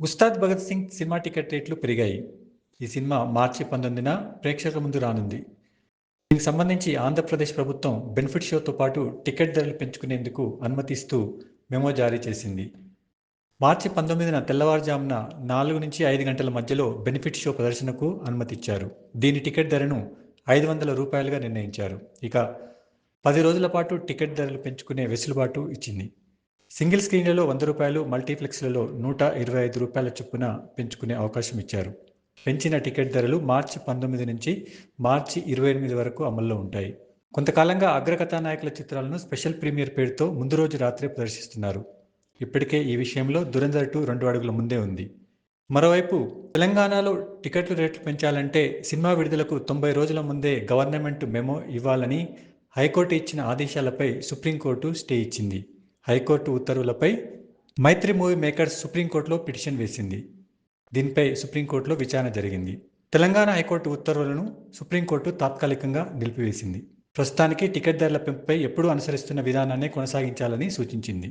'Ustaad Bhagat Singh' cinema ticket రేట్లు పెరిగాయి. ఈ సినిమా మార్చి 19న ప్రేక్షకుల ముందు రానుంది. దీనికి సంబంధించి ఆంధ్రప్రదేశ్ ప్రభుత్వం బెనిఫిట్ షోతో పాటు టికెట్ ధరలు పెంచుకునేందుకు అనుమతిస్తూ మెమో జారీ చేసింది. మార్చి 19న తెల్లవారుజామున 4-5 గంటల మధ్యలో బెనిఫిట్ షో ప్రదర్శనకు అనుమతిచ్చారు. దీని టికెట్ ధరను రూ. 500గా నిర్ణయించారు. ఇక 10 రోజుల పాటు టికెట్ ధరలు పెంచుకునే వెసులుబాటు ఇచ్చింది. సింగిల్ స్క్రీన్లలో రూ. 100, మల్టీప్లెక్స్లలో రూ. 125 చొప్పున పెంచుకునే అవకాశం ఇచ్చారు. పెంచిన టికెట్ ధరలు మార్చి 19 నుంచి మార్చి 28 వరకు అమల్లో ఉంటాయి. కొంతకాలంగా అగ్రకథానాయకుల చిత్రాలను స్పెషల్ ప్రీమియర్ పేరుతో ముందు రోజు రాత్రే ప్రదర్శిస్తున్నారు. ఇప్పటికే ఈ విషయంలో దురంధర్ 2 2 అడుగుల ముందే ఉంది. మరోవైపు తెలంగాణలో టికెట్ల రేట్లు పెంచాలంటే సినిమా విడుదలకు 90 రోజుల ముందే గవర్నమెంట్ మెమో ఇవ్వాలని హైకోర్టు ఇచ్చిన ఆదేశాలపై సుప్రీంకోర్టు స్టే ఇచ్చింది. హైకోర్టు ఉత్తర్వులపై మైత్రి మూవీ మేకర్స్ సుప్రీంకోర్టులో పిటిషన్ వేసింది. దీనిపై సుప్రీంకోర్టులో విచారణ జరిగింది. తెలంగాణ హైకోర్టు ఉత్తర్వులను సుప్రీంకోర్టు తాత్కాలికంగా నిలిపివేసింది. ప్రస్తుతానికి టికెట్ ధరల పెంపుపై ఎప్పుడూ అనుసరిస్తున్న విధానాన్నే కొనసాగించాలని సూచించింది.